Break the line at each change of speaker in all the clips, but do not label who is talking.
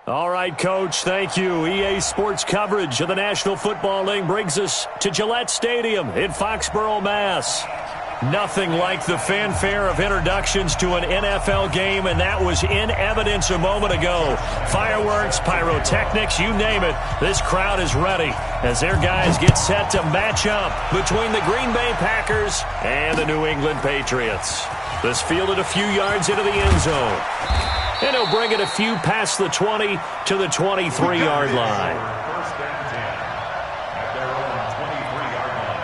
All right, Coach, thank you. EA Sports coverage of the National Football League brings us to Gillette Stadium in Foxborough, Mass. Nothing like the fanfare of introductions to an NFL game, and that was in evidence a moment ago. Fireworks, pyrotechnics, you name it. This crowd is ready as their guys get set to match up between the Green Bay Packers and the New England Patriots. This fielded a few yards into the end zone. And he'll bring it a few past the 20 to the 23-yard line.
First and 10 at their own 23-yard line.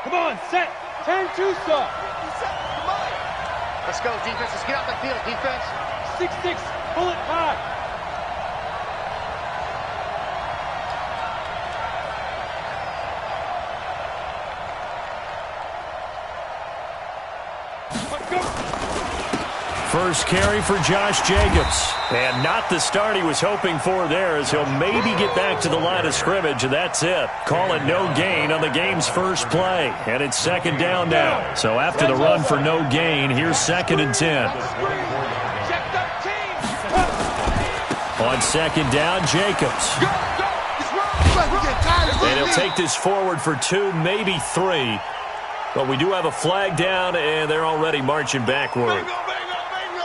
Come on, set. 10-2 stop.
Let's go, defense. Let's get out the field, defense.
6-6, bullet high.
First carry for Josh Jacobs. And not the start he was hoping for there, as he'll maybe get back to the line of scrimmage, and that's it. Call it no gain on the game's first play. And it's second down now. So after the run for no gain, here's second and 10. On second down, Jacobs. And he'll take this forward for 2, maybe 3. But we do have a flag down, and they're already marching backward.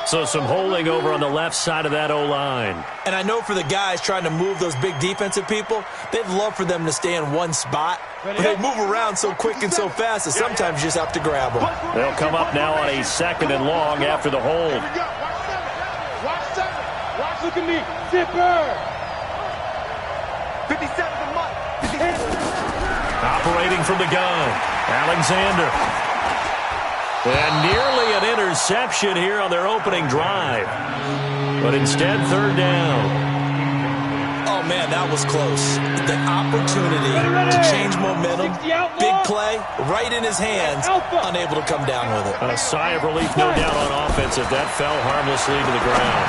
So some holding over on the left side of that O-line.
And I know for the guys trying to move those big defensive people, they'd love for them to stay in one spot. But they move around so quick and so fast that sometimes you just have to grab them.
They'll come up now on a second and long after the hold.
Watch, look at me. Zipper.
57 to Mike.
Operating from the gun, Alexander. And nearly an interception here on their opening drive. But instead, third down.
Oh, man, that was close. The opportunity to change momentum, big play, right in his hands, unable to come down with it.
A sigh of relief, no doubt, on offense if that fell harmlessly to the ground.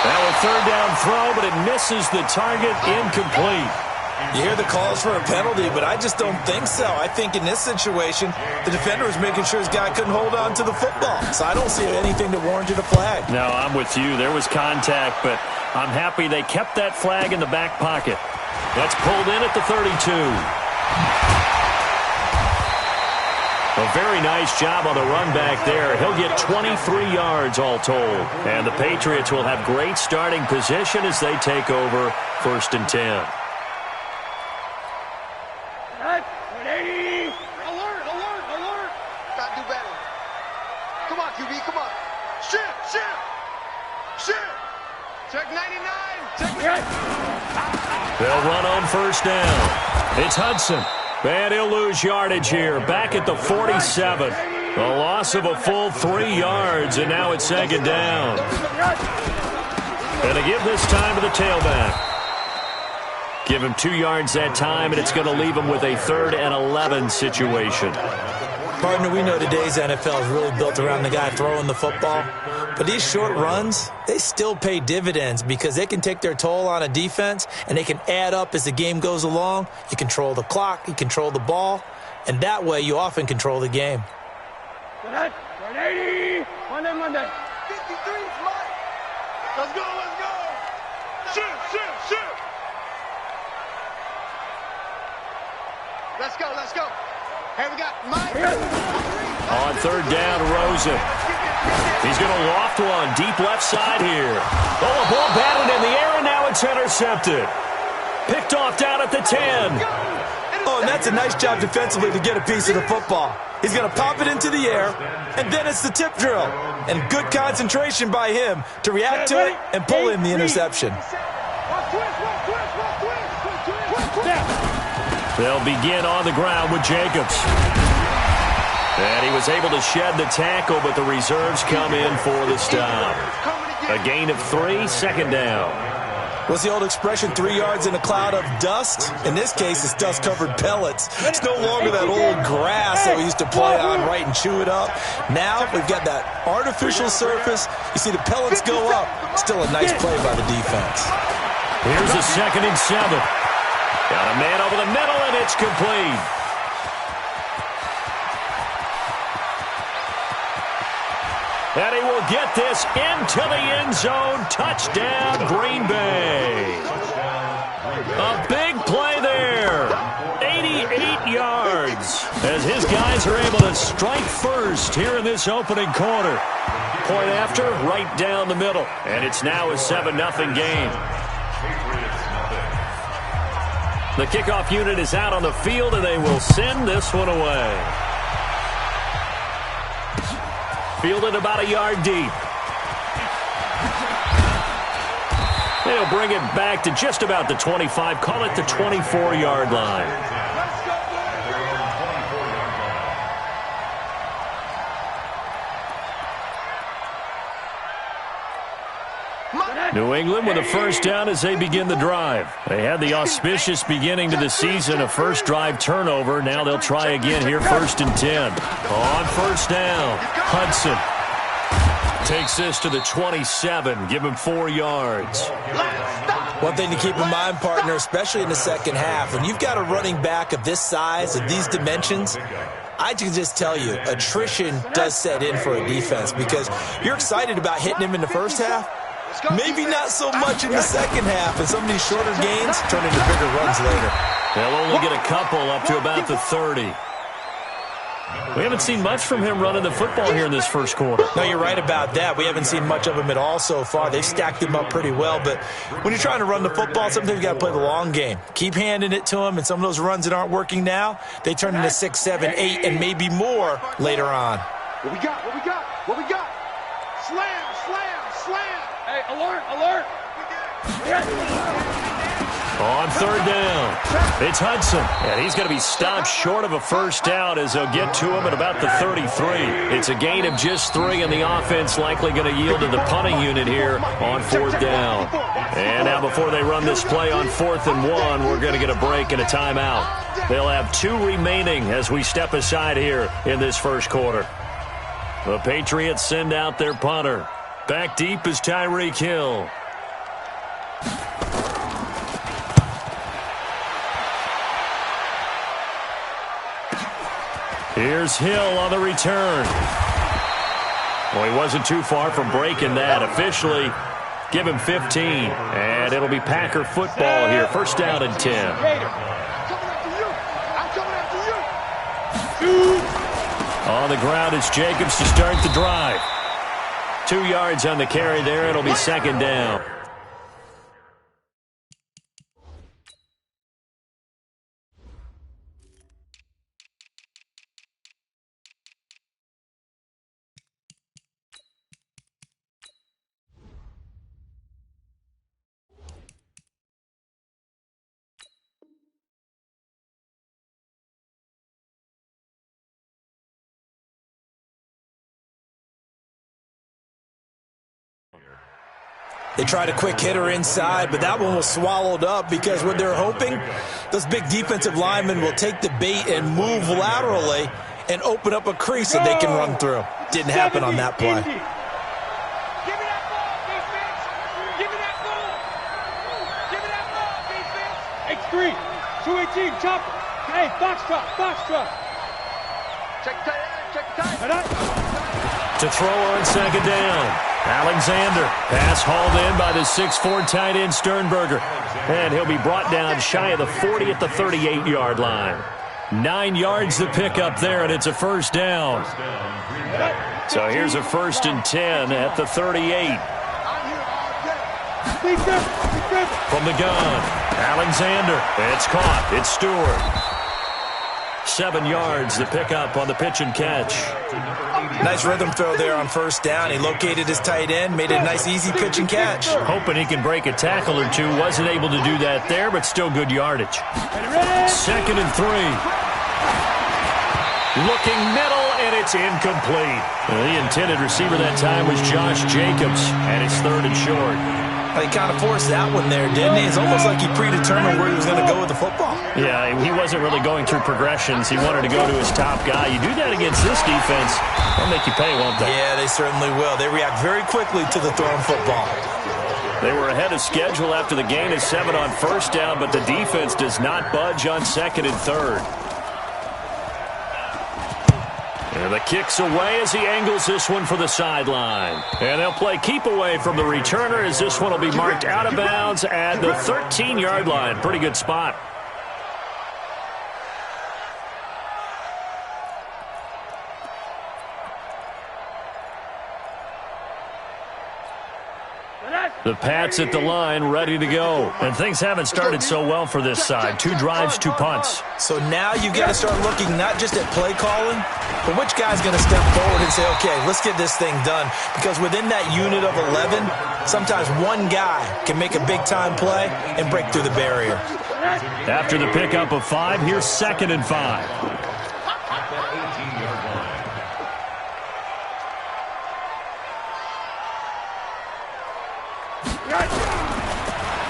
Now a third down throw, but it misses the target, incomplete.
You hear the calls for a penalty, but I just don't think so. I think in this situation, the defender was making sure his guy couldn't hold on to the football. So I don't see anything that warranted a flag.
No, I'm with you. There was contact, but I'm happy they kept that flag in the back pocket. That's pulled in at the 32. A very nice job on the run back there. He'll get 23 yards all told. And the Patriots will have great starting position as they take over first and 10.
Check 99.
They'll run on first down. It's Hudson. And he'll lose yardage here. Back at the 47. A loss of a full 3 yards, and now it's second down. And they give this time to the tailback. Give him 2 yards that time, and it's going to leave him with a 3rd and 11 situation.
Partner, we know today's NFL is really built around the guy throwing the football. But these short runs, they still pay dividends because they can take their toll on a defense, and they can add up as the game goes along. You control the clock, you control the ball, and that way you often control the game.
180. Monday.
53 is Mike. Let's go. Shoot. Let's go. Here we got Mike.
On third down, Rosen. He's going to loft one deep left side here. Oh, a ball batted in the air, and now it's intercepted. Picked off down at the 10.
Oh, and that's a nice job defensively to get a piece of the football. He's going to pop it into the air, and then it's the tip drill. And good concentration by him to react to it and pull in the interception.
They'll begin on the ground with Jacobs. And he was able to shed the tackle, but the reserves come in for the stop. A gain of 3, second down.
What's the old expression, 3 yards in a cloud of dust? In this case, it's dust-covered pellets. It's no longer that old grass that we used to play on, right, and chew it up. Now we've got that artificial surface. You see the pellets go up. Still a nice play by the defense.
Here's a 2nd and 7. Got a man over the middle, and it's complete. And he will get this into the end zone. Touchdown, Green Bay. A big play there. 88 yards as his guys are able to strike first here in this opening quarter. Point after, right down the middle. And it's now a 7-0 game. The kickoff unit is out on the field, and they will send this one away. Fielded about a yard deep. They'll bring it back to just about the 25. Call it the 24-yard line. New England with a first down as they begin the drive. They had the auspicious beginning to the season, a first drive turnover. Now they'll try again here, 1st and 10. On first down, Hudson takes this to the 27. Give him 4 yards.
One thing to keep in mind, partner, especially in the second half, when you've got a running back of this size, of these dimensions, I can just tell you, attrition does set in for a defense because you're excited about hitting him in the first half. Maybe not so much in the second half, and some of these shorter gains turn into bigger runs later.
They'll only get a couple up to about the 30. We haven't seen much from him running the football here in this first quarter.
No, you're right about that. We haven't seen much of him at all so far. They've stacked him up pretty well, but when you're trying to run the football, sometimes you got to play the long game. Keep handing it to him, and some of those runs that aren't working now, they turn into 6, 7, 8, and maybe more later on.
What we got? What we got? What we got? Slam, slam, slam.
Hey, alert, alert.
On third down, it's Hudson. And he's going to be stopped short of a first down as they'll get to him at about the 33. It's a gain of just 3, and the offense likely going to yield to the punting unit here on 4th down. And now before they run this play on 4th and 1, we're going to get a break and a timeout. They'll have 2 remaining as we step aside here in this first quarter. The Patriots send out their punter. Back deep is Tyreek Hill. Here's Hill on the return. Well, he wasn't too far from breaking that. Officially, give him 15. And it'll be Packer football here. First down and 10. On the ground, it's Jacobs to start the drive. 2 yards on the carry there. It'll be 2nd down.
They tried a quick hitter inside, but that one was swallowed up because what they're hoping, those big defensive linemen will take the bait and move laterally and open up a crease that they can run through. Didn't happen on that play.
Give me that ball, defense. Give me that ball. Give me that ball, defense. X3, 218, chopper. Hey, box truck.
Check the tight end, check the tight end.
To throw on 2nd down. Alexander. Pass hauled in by the 6'4" tight end Sternberger. And he'll be brought down shy of the 40 at the 38-yard line. 9 yards to pick up there, and it's a first down. So here's a 1st and 10 at the 38. From the gun, Alexander. It's caught. It's Stewart. 7 yards to pick up on the pitch and catch.
Nice rhythm throw there on first down. He located his tight end, made it a nice, easy pitch and catch.
Hoping he can break a tackle or two. Wasn't able to do that there, but still good yardage. 2nd and 3. Looking middle, and it's incomplete. The intended receiver that time was Josh Jacobs, and it's 3rd and short.
He kind of forced that one there, didn't he? It's almost like he predetermined where he was going to go with the football.
Yeah, he wasn't really going through progressions. He wanted to go to his top guy. You do that against this defense, they'll make you pay, won't they?
Yeah, they certainly will. They react very quickly to the thrown football.
They were ahead of schedule after the gain of 7 on first down, but the defense does not budge on 2nd and 3rd. And the kick's away as he angles this one for the sideline. And they'll play keep away from the returner as this one will be marked out of bounds at the 13-yard line. Pretty good spot. The Pats at the line, ready to go. And things haven't started so well for this side. 2 drives, 2 punts.
So now you've got to start looking not just at play calling, but which guy's going to step forward and say, okay, let's get this thing done. Because within that unit of 11, sometimes one guy can make a big-time play and break through the barrier.
After the pickup of 5, here's 2nd and 5.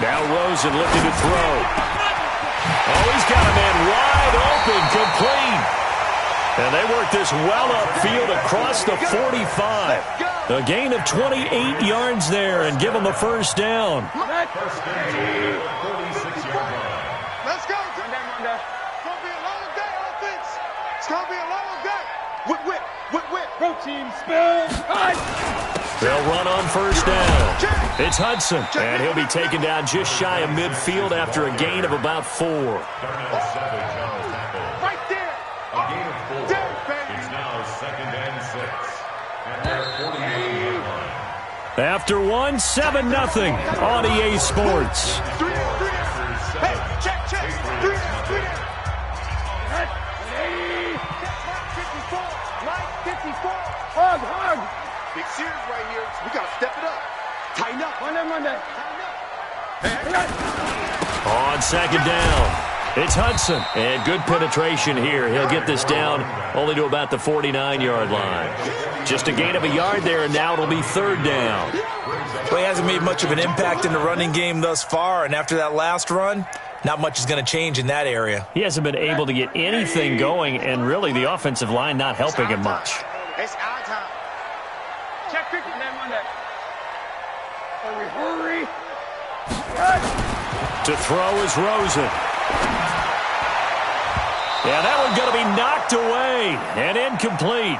Now Rosen looking to throw. Oh, he's got a man wide open, complete. And they work this well upfield across the 45. A gain of 28 yards there and give them a first down.
Let's go. It's going to be a long day, offense. It's going to be a long day. Whip, whip, whip, whip.
Go team, spill.
They'll run on first down. It's Hudson, and he'll be taken down just shy of midfield after a gain of about 4.
Right there.
A gain of 4. It's now 2nd and 6. At their 48-yard line.
After 1, 7-0 on EA Sports.
3 Hey, check. 3 54.
Hug.
Big series right here. We got to step it up. Tighten up.
Monday.
On 2nd down, it's Hudson. And good penetration here. He'll get this down only to about the 49-yard line. Just a gain of a yard there, and now it'll be 3rd down.
Well, he hasn't made much of an impact in the running game thus far, and after that last run, not much is going to change in that area.
He hasn't been able to get anything going, and really the offensive line not helping him much.
It's our time.
Check 50, then Monday. Hurry.
To throw is Rosen. Yeah, that one's going to be knocked away and incomplete.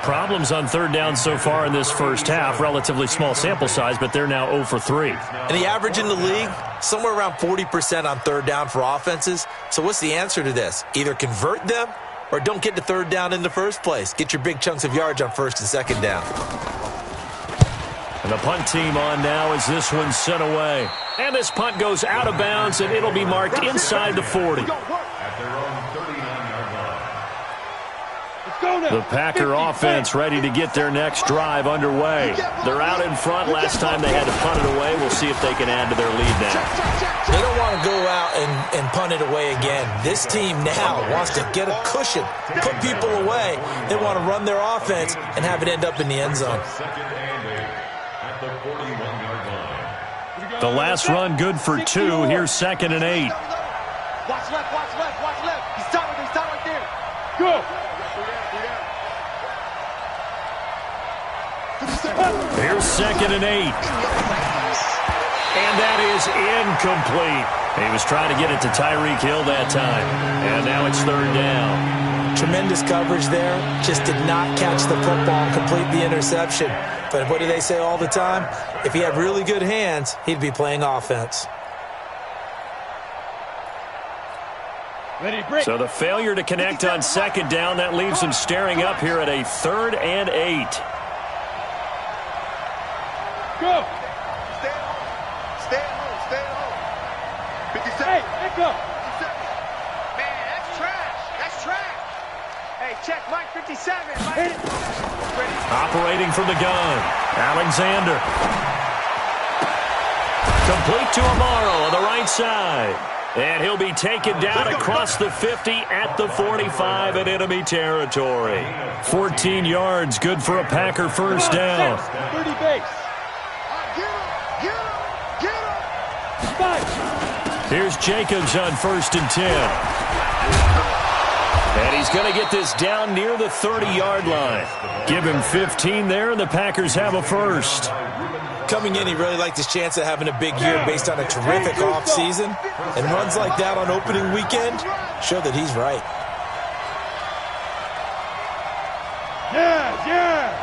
Problems on 3rd down so far in this first half. Relatively small sample size, but they're now 0 for 3.
And the average in the league, somewhere around 40% on 3rd down for offenses. So what's the answer to this? Either convert them or don't get to 3rd down in the first place. Get your big chunks of yards on 1st and 2nd down.
And the punt team on now as this one's sent away. And this punt goes out of bounds, and it'll be marked inside the 40.
At their own 39-yard line.
The Packer offense ready to get their next drive underway. They're out in front. Last time they had to punt it away. We'll see if they can add to their lead now.
They don't want to go out and punt it away again. This team now wants to get a cushion, put people away. They want to run their offense and have it end up in the end zone.
2nd and 8 at the 41-yard line.
The last run good for 2. Here's 2nd and 8.
Watch left. He's stopped right there.
Go.
Here's 2nd and 8. And that is incomplete. He was trying to get it to Tyreek Hill that time. And now it's 3rd down.
Tremendous coverage there. Just did not catch the football and complete the interception. But what do they say all the time? If he had really good hands, he'd be playing offense.
So the failure to connect on 2nd down, that leaves him staring up here at a 3rd and 8.
Go.
Stay at home. 57.
Hey, echo.
Man, that's trash. Hey, check Mike 57.
Hit it.
Operating from the gun, Alexander. Complete to Amaro on the right side. And he'll be taken down across the 50 at the 45 in enemy territory. 14 yards, good for a Packer first down.
30 base.
Get him.
5.
Here's Jacobs on 1st and 10. And he's going to get this down near the 30-yard line. Give him 15 there, and the Packers have a first.
Coming in, he really liked his chance of having a big year based on a terrific offseason. And runs like that on opening weekend show that he's right.
Yes.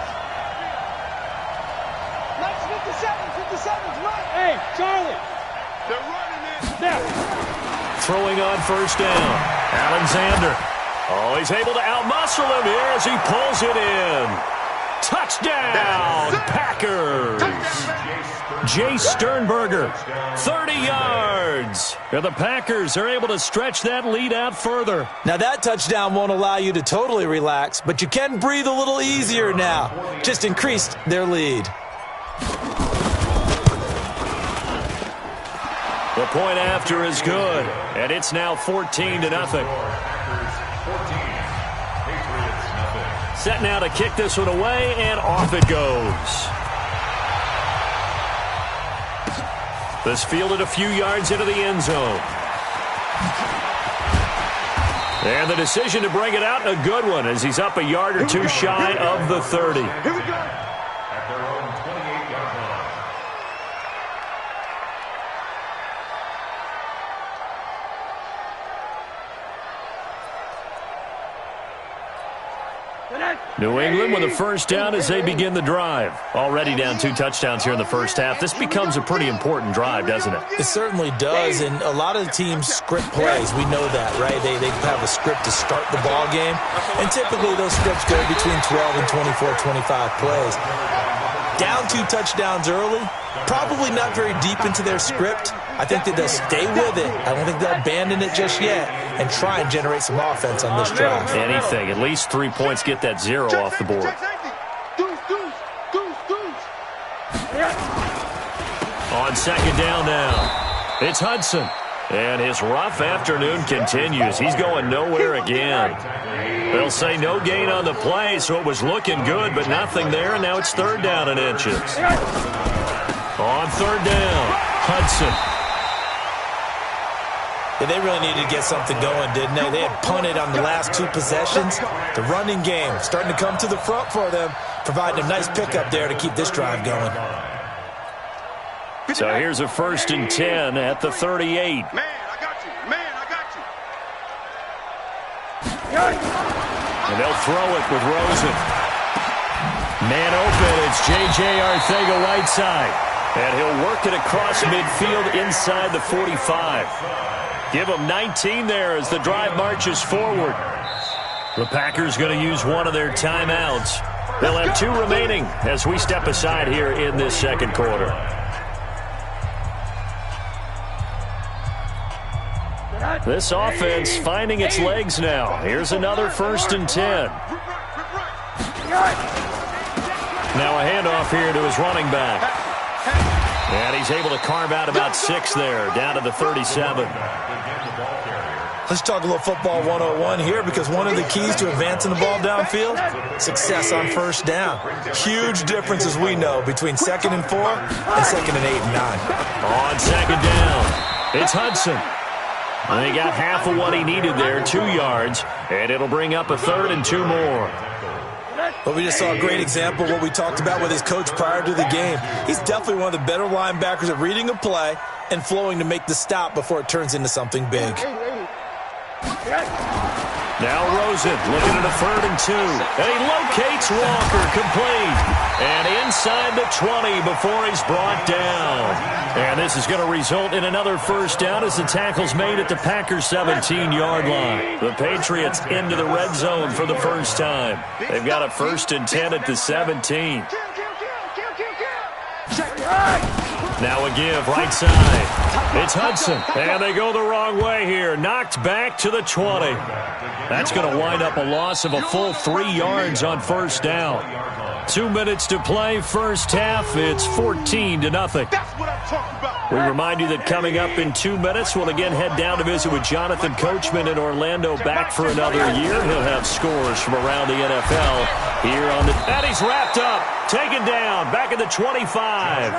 Nice 57's right.
Hey, Charlie.
They're running it.
Snap.
Throwing on first down. Alexander. Oh, he's able to outmuscle him here as he pulls it in. Touchdown, Packers. Jay Sternberger, 30 yards. And the Packers are able to stretch that lead out further.
Now, that touchdown won't allow you to totally relax, but you can breathe a little easier now. Just increased their lead.
The point after is good, and it's now 14-0. Set now to kick this one away, and off it goes. This fielded a few yards into the end zone. And the decision to bring it out, a good one, as he's up a yard or two shy of the 30.
At their own 28-yard line.
New England with a first down as they begin the drive. Already down 2 touchdowns here in the first half. This becomes a pretty important drive, doesn't it?
It certainly does, and a lot of the teams script plays. We know that, right? They have a script to start the ball game, and typically those scripts go between 12 and 24, 25 plays. Down 2 touchdowns early, probably not very deep into their script. I think that they'll stay with it. I don't think they'll abandon it just yet and try and generate some offense on this drive.
Anything, at least 3 points, get that 0 off the board. On second down now, it's Hudson. And his rough afternoon continues. He's going nowhere again. They'll say no gain on the play, so it was looking good, but nothing there, and now it's third down and inches. On third down, Hudson.
Yeah, they really needed to get something going, didn't they? They had punted on the last 2 possessions. The running game starting to come to the front for them, providing a nice pickup there to keep this drive going.
So here's a 1st and 10 at the 38.
Man, I got you.
And they'll throw it with Rosen. Man open, it's J.J. Arcega-Whiteside. And he'll work it across midfield inside the 45. Give him 19 there as the drive marches forward. The Packers going to use one of their timeouts. They'll have 2 remaining as we step aside here in this second quarter. This offense finding its legs now. Here's another 1st and 10. Now a handoff here to his running back. And he's able to carve out about 6 there, down to the 37.
Let's talk a little football 101 here, because one of the keys to advancing the ball downfield, success on first down. Huge difference, as we know, between 2nd and 4 and 2nd and 8 and 9.
On second down, it's Hudson. And he got half of what he needed there, 2 yards, and it'll bring up a 3rd and 2 more.
But we just saw a great example of what we talked about with his coach prior to the game. He's definitely one of the better linebackers at reading a play and flowing to make the stop before it turns into something big.
Now Rosen looking at a 3rd and 2. And he locates Walker, complete. And inside the 20 before he's brought down. And this is going to result in another first down as the tackle's made at the Packers' 17-yard line. The Patriots into the red zone for the first time. They've got a 1st and 10 at the 17. Now a give, right side. It's Hudson, and they go the wrong way here. Knocked back to the 20. That's going to wind up a loss of a full 3 yards on first down. 2 minutes to play, first half. It's 14-0.
That's what I'm talking about.
We remind you that coming up in 2 minutes, we'll again head down to visit with Jonathan Coachman in Orlando, back for another year. He'll have scores from around the NFL here on the... And he's wrapped up, taken down, back at the 25.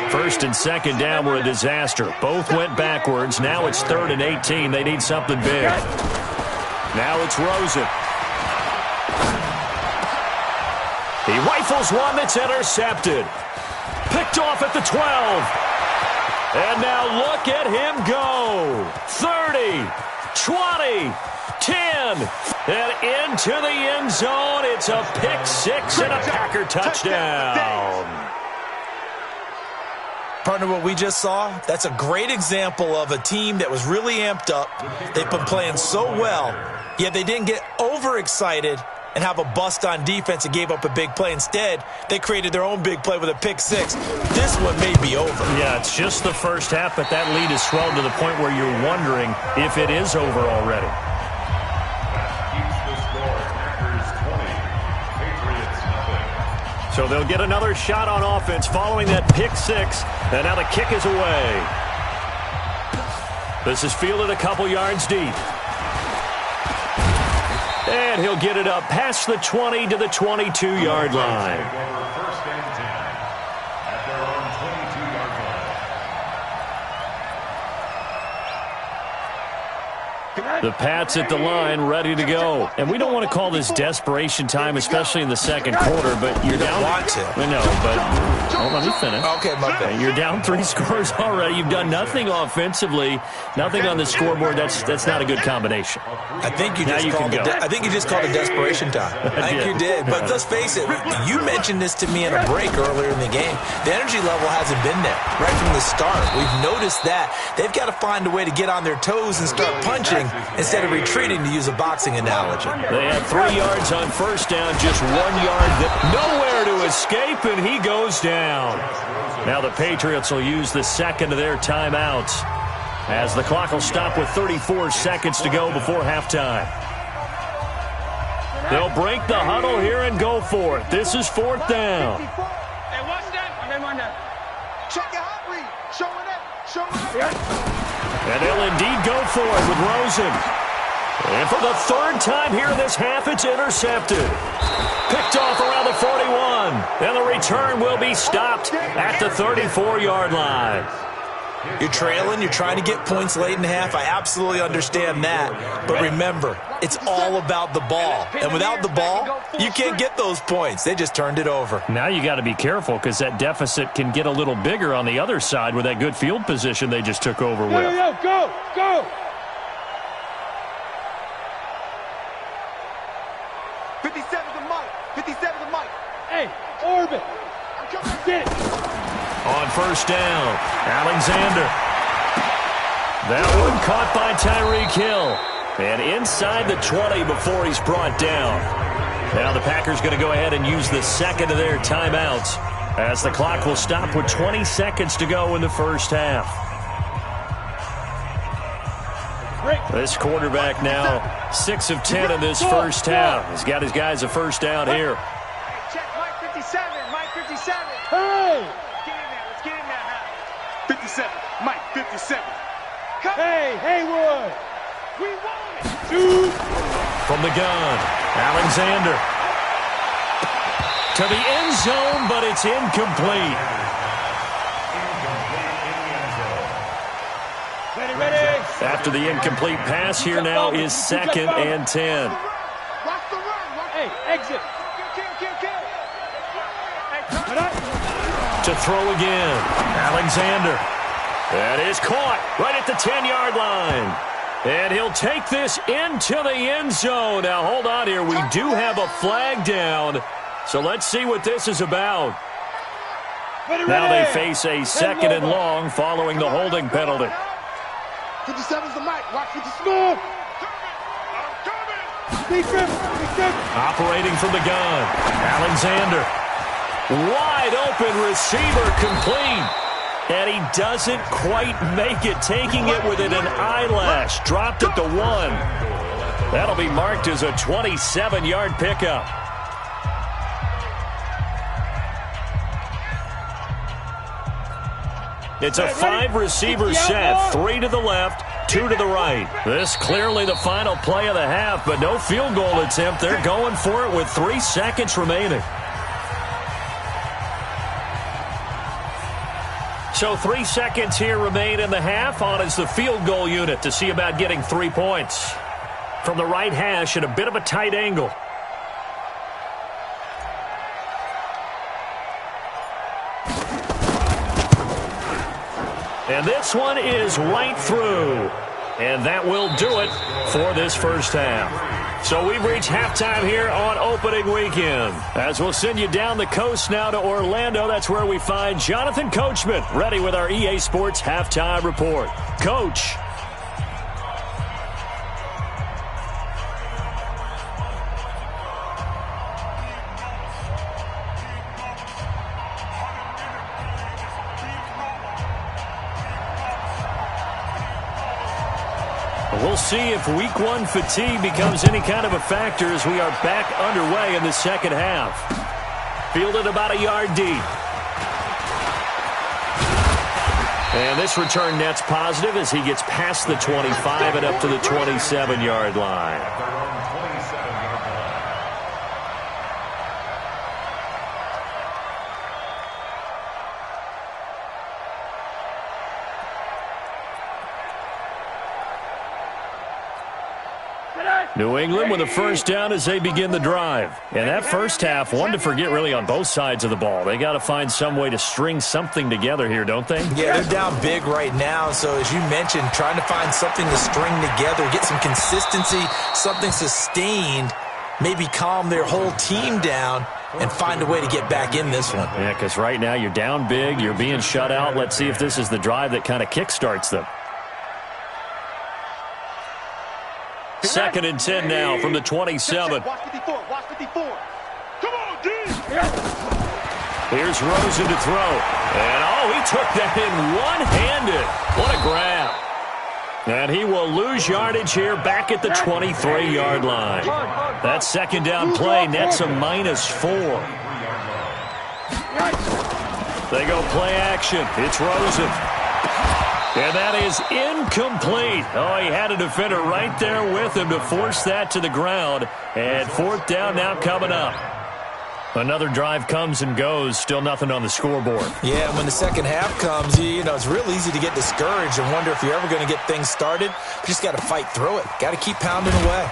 1st and 2nd down were a disaster. Both went backwards. Now it's 3rd and 18. They need something big. Now it's Rosen. He rifles one that's intercepted. Picked off at the 12. And now look at him go. 30, 20, 10, and into the end zone. It's a pick six and a Packer touchdown.
Partner, what we just saw, that's a great example of a team that was really amped up. They've been playing so well, yet they didn't get overexcited and have a bust on defense and gave up a big play. Instead, they created their own big play with a pick six. This one may be over.
Yeah, it's just the first half, but that lead has swelled to the point where you're wondering if it is over already. So they'll get another shot on offense following that pick six, and now the kick is away. This is fielded a couple yards deep. And he'll get it up past the 20 to the 22-yard line.
First and 10 at their own 22-yard line.
The Pats at the line, ready to go. And we don't want to call this desperation time, especially in the second quarter, but you're down.
Want to.
I know, but let me finish.
Okay, my bad.
You're down 3 scores already. You've done nothing offensively, nothing on the scoreboard. That's not a good combination.
I think you just called it. I think you just called it desperation time. I think you did. But let's face it. You mentioned this to me in a break earlier in the game. The energy level hasn't been there right from the start. We've noticed that they've got to find a way to get on their toes and start punching instead of retreating, to use a boxing analogy.
They had 3 yards on first down, just 1 yard. Nowhere to escape, and he goes down. Now the Patriots will use the second of their timeouts as the clock will stop with 34 seconds to go before halftime. They'll break the huddle here and go for it. This is 4th down.
Hey, watch that.
Check your hot read. Show it up. Show it up.
And they'll indeed go for it with Rosen. And for the 3rd time here in this half, it's intercepted. Picked off around the 41. And the return will be stopped at the 34-yard line.
You're trailing. You're trying to get points late in the half. I absolutely understand that. But remember, it's all about the ball. And without the ball, you can't get those points. They just turned it over.
Now you got to be careful because that deficit can get a little bigger on the other side with that good field position they just took over with.
Go.
57 to Mike. 57 to Mike.
Hey, orbit. Get it.
On first down, Alexander. That one caught by Tyreek Hill. And inside the 20 before he's brought down. Now the Packers going to go ahead and use the second of their timeouts as the clock will stop with 20 seconds to go in the first half. This quarterback now 6 of 10 in this first half. He's got his guys a first down here.
Check Mike 57. Mike 57.
Hey.
Let's get in there. 57. Mike 57.
Hey, Haywood.
We want it.
Dude.
From the gun, Alexander. To the end zone, but it's incomplete.
Ready.
After the incomplete pass, here now is 2nd and 10.
Watch the run.
Hey, exit.
Kill.
To throw again, Alexander. That is caught right at the 10-yard line. And he'll take this into the end zone. Now, hold on here. We do have a flag down. So let's see what this is about. Now they face a 2nd and long following the holding penalty.
57's the Mike. Watch 57.
Move.
Operating from the gun, Alexander. Wide open receiver complete. And he doesn't quite make it, taking it within an eyelash. Dropped it to 1. That'll be marked as a 27-yard pickup. It's a 5-receiver set, 3 to the left, 2 to the right. This clearly the final play of the half, but no field goal attempt. They're going for it with 3 seconds remaining. So 3 seconds here remain in the half. On is the field goal unit to see about getting 3 points. From the right hash at a bit of a tight angle. And this one is right through. And that will do it for this first half. So we've reached halftime here on opening weekend. As we'll send you down the coast now to Orlando, that's where we find Jonathan Coachman, ready with our EA Sports halftime report. Coach. We'll see if week one fatigue becomes any kind of a factor as we are back underway in the second half. Fielded about a yard deep. And this return net's positive as he gets past the 25 and up to the 27-yard line. New England with a first down as they begin the drive. And that first half, one to forget really on both sides of the ball. They got to find some way to string something together here, don't they?
Yeah, they're down big right now. So as you mentioned, trying to find something to string together, get some consistency, something sustained, maybe calm their whole team down and find a way to get back in this one.
Yeah, because right now you're down big, you're being shut out. Let's see if this is the drive that kind of kickstarts them. 2nd and 10 now from the 27.
Watch 54. Watch 54. Come on, D.
Here's Rosen to throw. And, he took that in one-handed. What a grab. And he will lose yardage here back at the 23-yard line. That second down play nets a -4. They go play action. It's Rosen. And that is incomplete. He had a defender right there with him to force that to the ground. And 4th down now coming up. Another drive comes and goes. Still nothing on the scoreboard.
Yeah, when the second half comes, it's real easy to get discouraged and wonder if you're ever going to get things started. You just got to fight through it. Got to keep pounding away.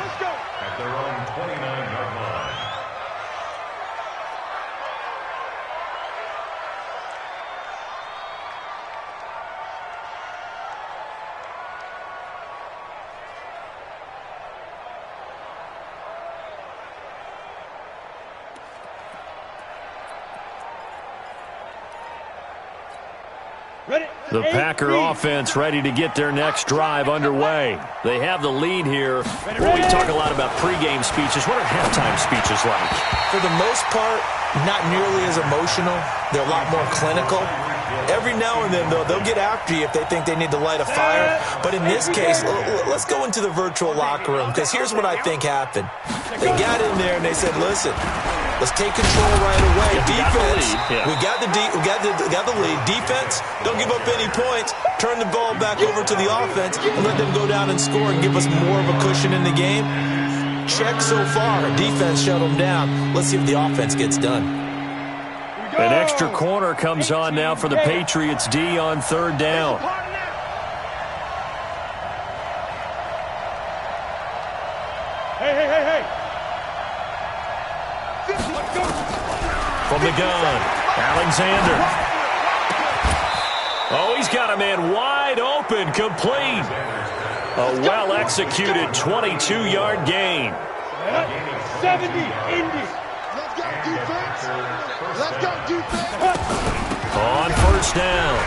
Let's go.
At their own 29-yard line.
The Packer offense ready to get their next drive underway. They have the lead here. Well, we talk a lot about pregame speeches. What are halftime speeches like?
For the most part, not nearly as emotional. They're a lot more clinical. Every now and then, though, they'll get after you if they think they need to light a fire. But in this case, let's go into the virtual locker room, because here's what I think happened. They got in there and they said, listen, let's take control right away. Defense, we got the lead. Defense, don't give up any points. Turn the ball back over to the offense and let them go down and score and give us more of a cushion in the game. Check so far. Defense shut them down. Let's see if the offense gets done.
An extra corner comes on now for the Patriots D on 3rd down.
Hey.
From the gun, Alexander. He's got a man wide open, complete. A well-executed 22-yard gain.
70, Indy.
Let's go, defense. Let's go, defense.
On 1st down,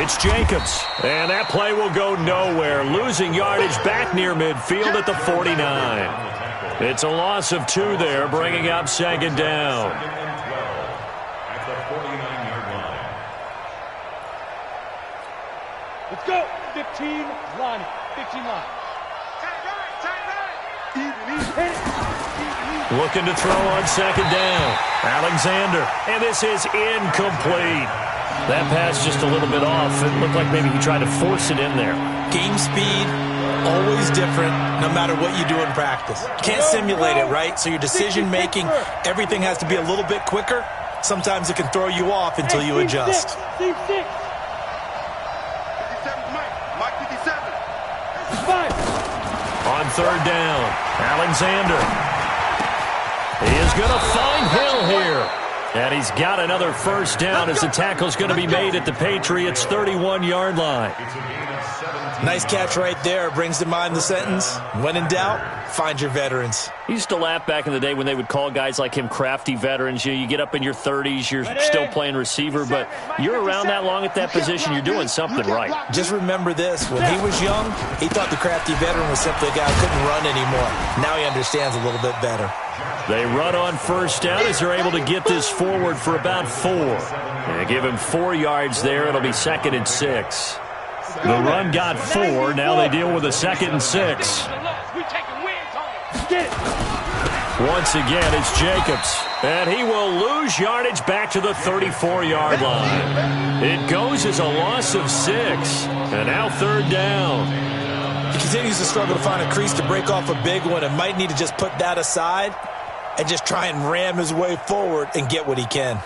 it's Jacobs. And that play will go nowhere, losing yardage back near midfield at the 49. It's a loss of 2 there, bringing up 2nd down.
At the 49-yard line.
Let's go. 15 line. 15 line.
Looking to throw on 2nd down. Alexander. And this is incomplete. That pass just a little bit off. It looked like maybe he tried to force it in there.
Game speed, always different, no matter what you do in practice. You can't simulate it, right? So your decision-making, everything has to be a little bit quicker. Sometimes it can throw you off until you adjust.
C6.
57, Mike 57.
5.
On 3rd down, Alexander. He is going to find Hill here. And he's got another first down as the tackle's going to be made at the Patriots' 31-yard line.
Nice catch right there. Brings to mind the sentence, when in doubt, find your veterans.
He used to laugh back in the day when they would call guys like him crafty veterans. You get up in your 30s, you're still playing receiver, but you're around that long at that position, you're doing something right.
Just remember this. When he was young, he thought the crafty veteran was simply a guy who couldn't run anymore. Now he understands a little bit better.
They run on first down as they're able to get this forward for about 4. They give him 4 yards there. It'll be 2nd and 6. The run got 4. Now they deal with a 2nd and 6. Once again, it's Jacobs. And he will lose yardage back to the 34-yard line. It goes as a loss of 6. And now 3rd down.
He continues to struggle to find a crease to break off a big one and might need to just put that aside and just try and ram his way forward and get what he can.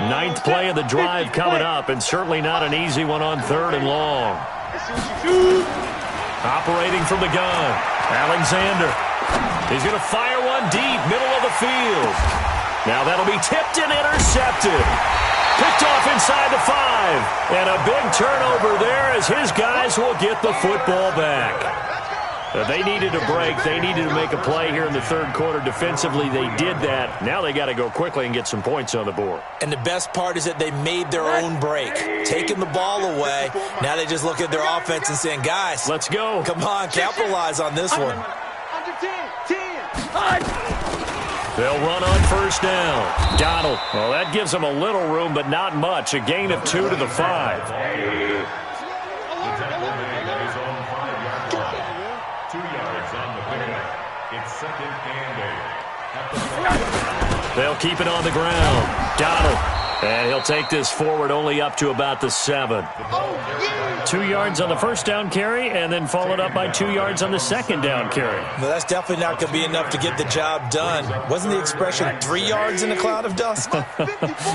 9th play of the drive coming up, and certainly not an easy one on 3rd and long. Operating from the gun, Alexander. He's going to fire one deep, middle of the field. Now that'll be tipped and intercepted. Picked off inside the 5. And a big turnover there as his guys will get the football back. They needed a break. They needed to make a play here in the 3rd quarter. Defensively, they did that. Now they got to go quickly and get some points on the board.
And the best part is that they made their own break. Taking the ball away. Now they just look at their offense and saying, guys,
let's go.
Come on, capitalize on this one.
Under 10.
They'll run on first down. Donald. Well, that gives them a little room, but not much. A gain of 2 to the 5. They'll keep it on the ground. Donald. And he'll take this forward only up to about the 7. 2 yards on the first down carry, and then followed up by 2 yards on the second down carry.
Well, that's definitely not going to be enough to get the job done. Wasn't the expression 3 yards in a cloud of dust?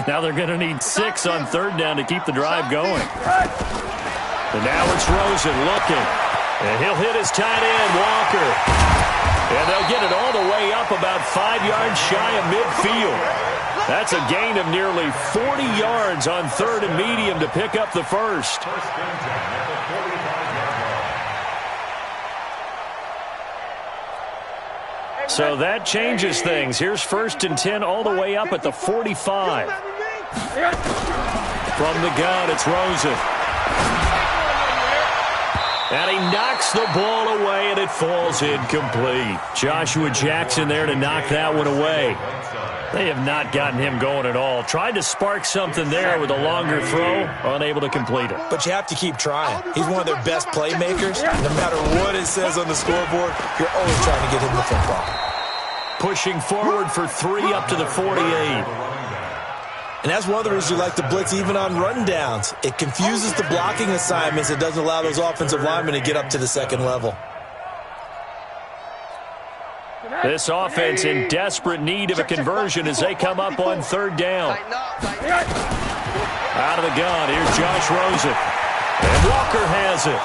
Now they're going to need 6 on 3rd down to keep the drive going. And now it's Rosen looking. And he'll hit his tight end, Walker. And they'll get it all the way up about 5 yards shy of midfield. That's a gain of nearly 40 yards on 3rd and medium to pick up the first. So that changes things. Here's 1st and 10 all the way up at the 45. From the gun, it's Rosen. And he knocks the ball away, and it falls incomplete. Joshua Jackson there to knock that one away. They have not gotten him going at all. Tried to spark something there with a longer throw, unable to complete it.
But you have to keep trying. He's one of their best playmakers. No matter what it says on the scoreboard, you're always trying to get him the football.
Pushing forward for 3 up to the 48.
And that's one of the reasons you like to blitz even on rundowns. It confuses the blocking assignments. It doesn't allow those offensive linemen to get up to the 2nd level.
This offense in desperate need of a conversion as they come up on 3rd down. Out of the gun, here's Josh Rosen. And Walker has it.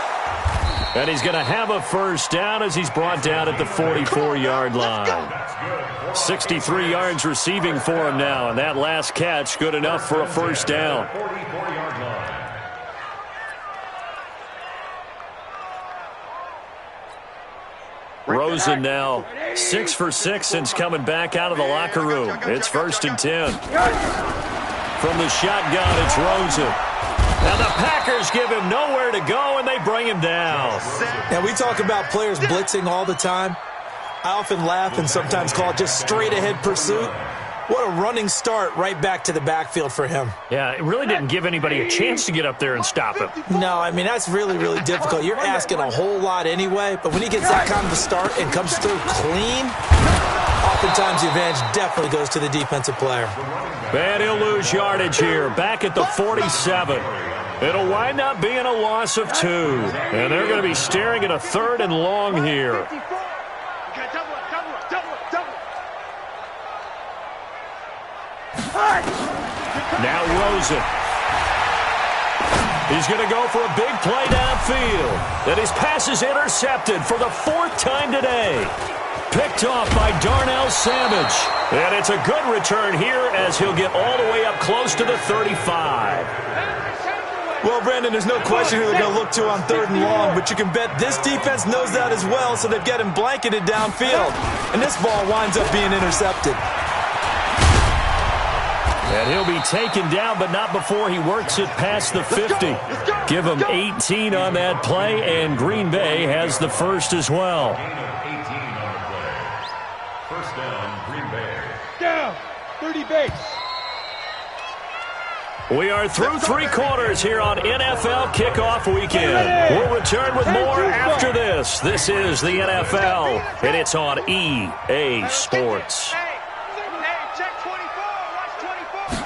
And he's going to have a first down as he's brought down at the 44-yard line. 63 yards receiving for him now, and that last catch good enough for a first down. Rosen now 6 for 6 since coming back out of the locker room. It's 1st and 10. From the shotgun, it's Rosen. And the Packers give him nowhere to go, and they bring him down.
Now, we talk about players blitzing all the time. I often laugh and sometimes call it just straight-ahead pursuit. What a running start right back to the backfield for him.
Yeah, it really didn't give anybody a chance to get up there and stop him.
No, I mean, that's really, really difficult. You're asking a whole lot anyway, but when he gets that kind of a start and comes through clean, oftentimes the advantage definitely goes to the defensive player.
And he'll lose yardage here, back at the 47. It'll wind up being a loss of 2. And they're going to be staring at a 3rd and long here. Now Rosen. He's going to go for a big play downfield. And his pass is intercepted for the 4th time today. Picked off by Darnell Savage. And it's a good return here as he'll get all the way up close to the 35.
Well, Brandon, there's no question who they're going to look to on 3rd and long, but you can bet this defense knows that as well, so they've got him blanketed downfield. And this ball winds up being intercepted.
And he'll be taken down, but not before he works it past the 50. Give him 18 on that play, and Green Bay has the first as well.
18 on the play. First down, Green Bay.
Down. 30 base.
We are through 3 quarters here on NFL Kickoff Weekend. We'll return with more after this. This is the NFL, and it's on EA Sports.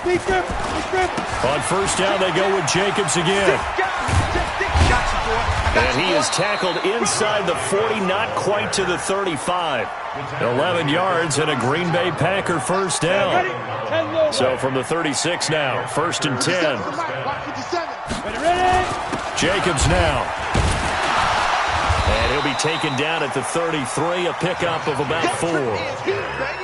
On first down, they go with Jacobs again. And he is tackled inside the 40, not quite to the 35. 11 yards and a Green Bay Packer first down. So from the 36 now, 1st and 10. Jacobs now. And he'll be taken down at the 33, a pickup of about 4.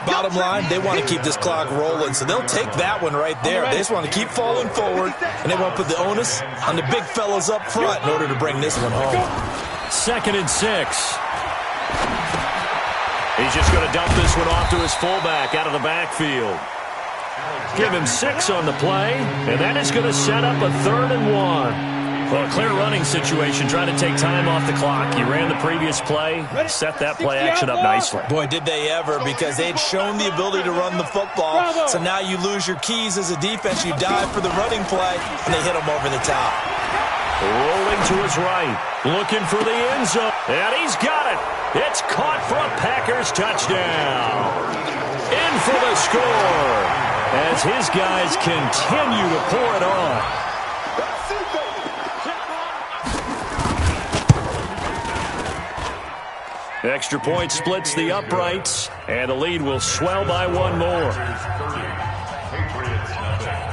Bottom line, they want to keep this clock rolling, so they'll take that one right there. They just want to keep falling forward, and they want to put the onus on the big fellas up front in order to bring this one home.
2nd and 6. He's just going to dump this one off to his fullback out of the backfield. Give him 6 on the play, and that is going to set up a 3rd and 1. Well, a clear running situation, trying to take time off the clock. You ran the previous play, set that play action up nicely.
Boy, did they ever, because they'd shown the ability to run the football. So now you lose your keys as a defense. You dive for the running play, and they hit him over the top.
Rolling to his right, looking for the end zone, and he's got it. It's caught for a Packers touchdown. In for the score, as his guys continue to pour it on. Extra point splits the uprights, and the lead will swell by 1 more.
Patriots nothing.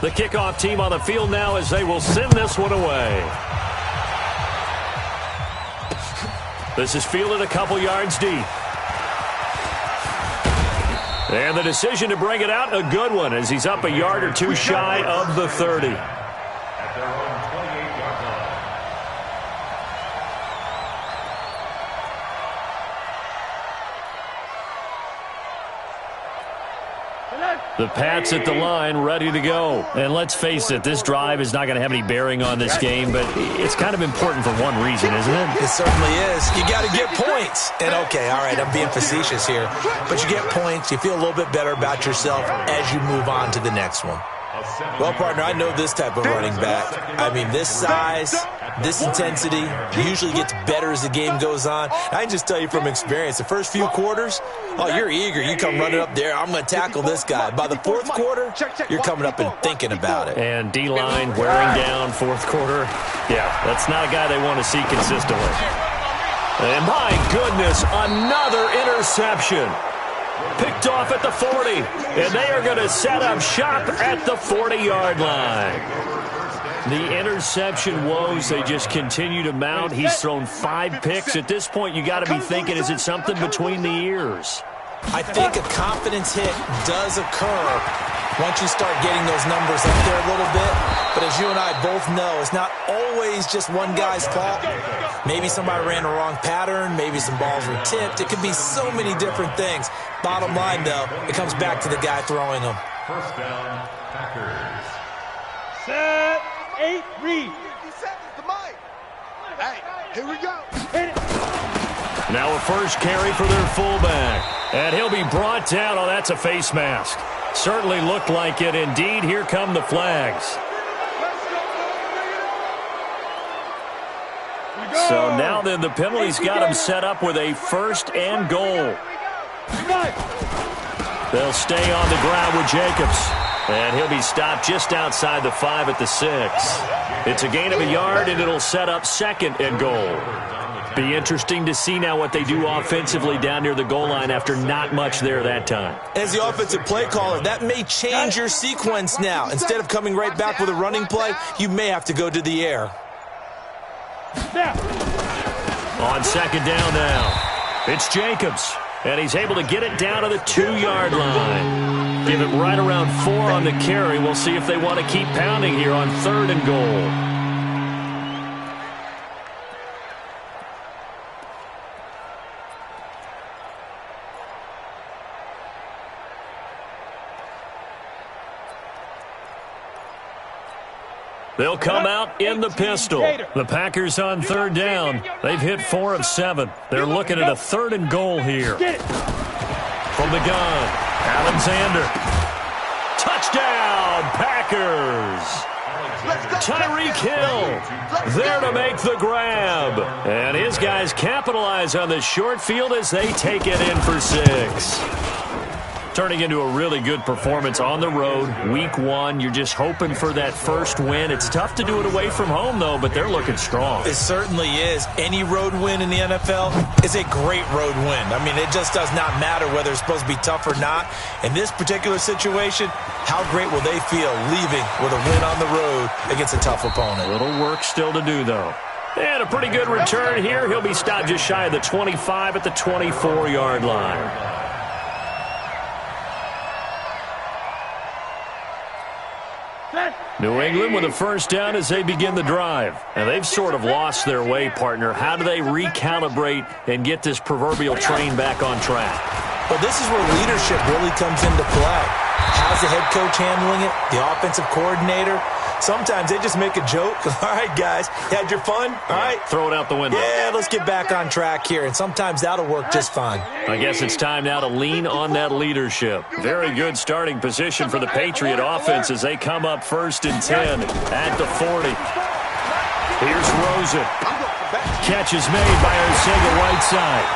The kickoff team on the field now as they will send this one away. This is fielded a couple yards deep. And the decision to bring it out, a good one, as he's up a yard or 2 shy of the 30.
At their own 28-yard line.
The Pats at the line, ready to go. And let's face it, this drive is not going to have any bearing on this game, but it's kind of important for one reason, isn't it?
It certainly is. You got to get points. And, okay, all right, I'm being facetious here. But you get points, you feel a little bit better about yourself as you move on to the next one. Well, partner, I know this type of running back. I mean, this size, this intensity usually gets better as the game goes on. I can just tell you from experience, the first few quarters, oh, you're eager. You come running up there, I'm going to tackle this guy. By the 4th quarter, you're coming up and thinking about it.
And D-line wearing down 4th quarter. Yeah, that's not a guy they want to see consistently. And my goodness, another interception. Picked off at the 40, and they are going to set up shop at the 40-yard line. The interception woes, they just continue to mount. He's thrown 5 picks. At this point, you got to be thinking, is it something between the ears?
I think a confidence hit does occur once you start getting those numbers up there a little bit. But as you and I both know, it's not always just one guy's fault. Maybe somebody ran the wrong pattern. Maybe some balls were tipped. It could be so many different things. Bottom line, though, it comes back to the guy throwing them.
First down, Packers.
Set, 8, read.
57 to Mike. Hey, here we go.
Hit it.
Now a first carry for their fullback. And he'll be brought down. Oh, that's a face mask. Certainly looked like it. Indeed, here come the flags. So now then the penalty's got him set up with a 1st and goal. They'll stay on the ground with Jacobs. And he'll be stopped just outside the 5 at the 6. It's a gain of a yard, and it'll set up 2nd and goal. Be interesting to see now what they do offensively down near the goal line after not much there that time.
As the offensive play caller, that may change your sequence now. Instead of coming right back with a running play, you may have to go to the air.
On 2nd down now, it's Jacobs, and he's able to get it down to the 2-yard line. Give him right around 4 on the carry. We'll see if they want to keep pounding here on 3rd and goal. They'll come out in the pistol. The Packers on 3rd down. They've hit 4 of 7. They're looking at a 3rd and goal here. From the gun, Alexander. Touchdown, Packers. Tyreek Hill there to make the grab. And his guys capitalize on the short field as they take it in for 6. Turning into a really good performance on the road. Week 1, you're just hoping for that first win. It's tough to do it away from home, though, but they're looking strong.
It certainly is. Any road win in the NFL is a great road win. I mean, it just does not matter whether it's supposed to be tough or not. In this particular situation, how great will they feel leaving with a win on the road against a tough opponent?
A little work still to do, though. And a pretty good return here. He'll be stopped just shy of the 25 at the 24-yard line. New England with a first down as they begin the drive. And they've sort of lost their way, partner. How do they recalibrate and get this proverbial train back on track?
Well, this is where leadership really comes into play. How's the head coach handling it? The offensive coordinator? Sometimes they just make a joke. All right, guys, you had your fun? All right.
Throw it out the window.
Yeah, let's get back on track here. And sometimes that'll work just fine.
I guess it's time now to lean on that leadership. Very good starting position for the Patriot offense as they come up 1st and 10 at the 40. Here's Rosen. Catch is made by Arcega-Whiteside.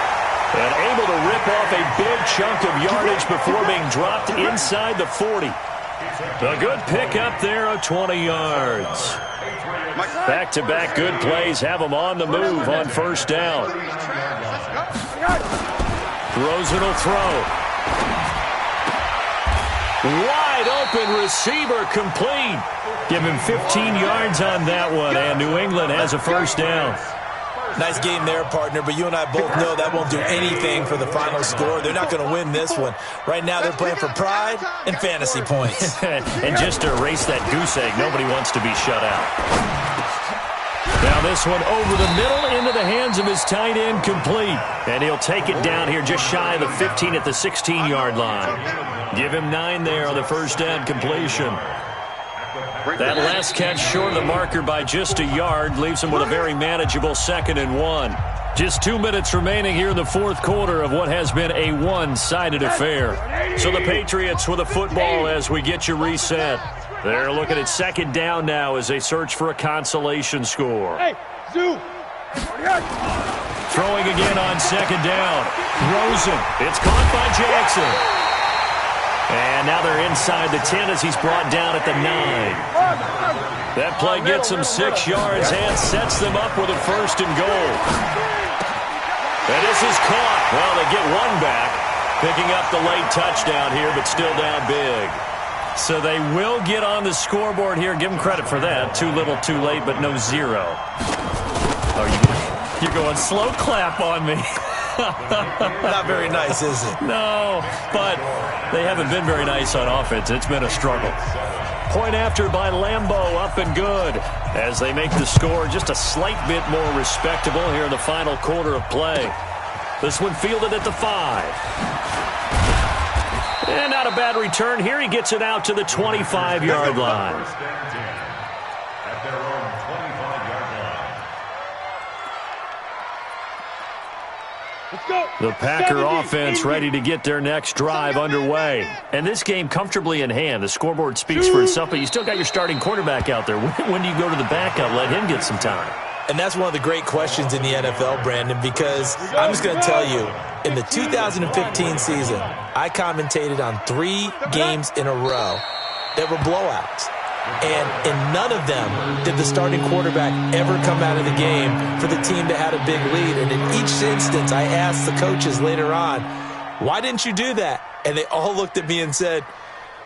And able to rip off a big chunk of yardage before being dropped inside the 40. A good pickup there of 20 yards. Back-to-back good plays have them on the move on 1st down. Rosen will throw. Wide open receiver complete. Give him 15 yards on that one, and New England has a 1st down.
Nice game there, partner, but you and I both know that won't do anything for the final score. They're not going to win this one. Right now they're playing for pride and fantasy points.
And just to erase that goose egg, nobody wants to be shut out. Now this one over the middle into the hands of his tight end, complete. And he'll take it down here just shy of the 15 at the 16-yard line. Give him 9 there on the 1st down completion. That last catch short of the marker by just a yard leaves him with a very manageable 2nd and 1. Just 2 minutes remaining here in the 4th quarter of what has been a one-sided affair. So the Patriots with a football as we get you reset. They're looking at 2nd down now as they search for a consolation score. Throwing again on 2nd down. Rosen. It's caught by Jackson. And now they're inside the 10 as he's brought down at the 9. That play gets them 6 yards and sets them up with a 1st and goal. And this is caught. Well, they get one back, picking up the late touchdown here, but still down big. So they will get on the scoreboard here. Give them credit for that. Too little, too late, but no 0. Oh, you're going slow clap on me.
Not very nice, is it?
No, but they haven't been very nice on offense. It's been a struggle. Point after by Lambeau, up and good. As they make the score just a slight bit more respectable here in the final quarter of play. This one fielded at the 5. And not a bad return here. He gets it out to the 25-yard line. The Packer offense ready to get their next drive underway. And this game comfortably in hand. The scoreboard speaks for itself, but you still got your starting quarterback out there. When do you go to the backup, let him get some time?
And that's one of the great questions in the NFL, Brandon, because I'm just going to tell you, in the 2015 season, I commentated on 3 games in a row that were blowouts. And in none of them did the starting quarterback ever come out of the game for the team that had a big lead. And in each instance, I asked the coaches later on, why didn't you do that? And they all looked at me and said,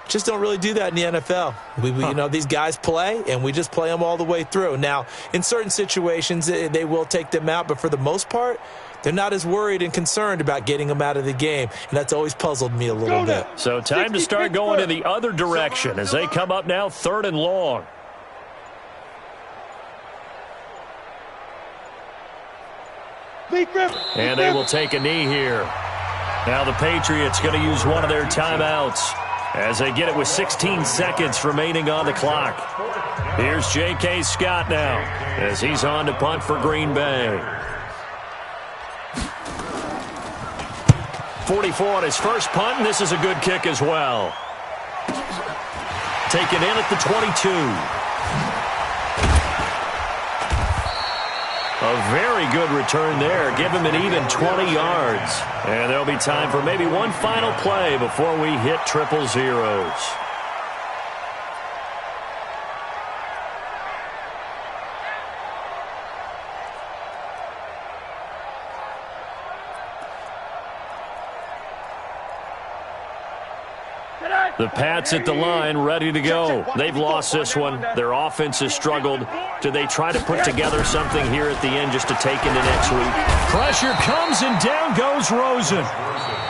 just don't really do that in the NFL. You know, these guys play, and we just play them all the way through. Now, in certain situations, they will take them out, but for the most part, they're not as worried and concerned about getting them out of the game, and that's always puzzled me a little bit.
So time to start going in the other direction as they come up now 3rd and long. And they will take a knee here. Now the Patriots going to use one of their timeouts as they get it with 16 seconds remaining on the clock. Here's J.K. Scott now as he's on to punt for Green Bay. 44 on his first punt, and this is a good kick as well. Taken in at the 22. A very good return there. Give him an even 20 yards. And there'll be time for maybe one final play before we hit triple zeros. The Pats at the line, ready to go. They've lost this one. Their offense has struggled. Do they try to put together something here at the end just to take into next week? Pressure comes, and down goes Rosen.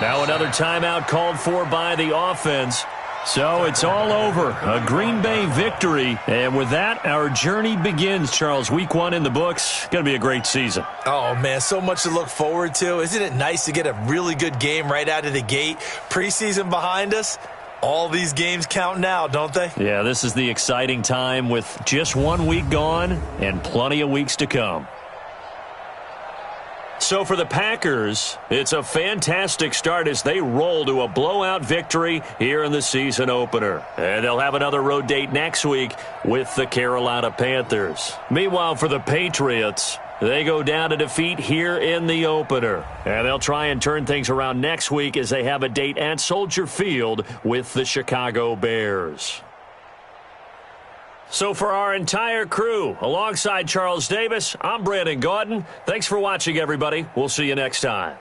Now another timeout called for by the offense. So it's all over. A Green Bay victory. And with that, our journey begins, Charles. Week 1 in the books. Going to be a great season.
Oh, man, so much to look forward to. Isn't it nice to get a really good game right out of the gate? Preseason behind us. All these games count now, don't they?
Yeah, this is the exciting time with just 1 week gone and plenty of weeks to come. So for the Packers, it's a fantastic start as they roll to a blowout victory here in the season opener. And they'll have another road date next week with the Carolina Panthers. Meanwhile, for the Patriots, they go down to defeat here in the opener. And they'll try and turn things around next week as they have a date at Soldier Field with the Chicago Bears. So for our entire crew, alongside Charles Davis, I'm Brandon Gaudin. Thanks for watching, everybody. We'll see you next time.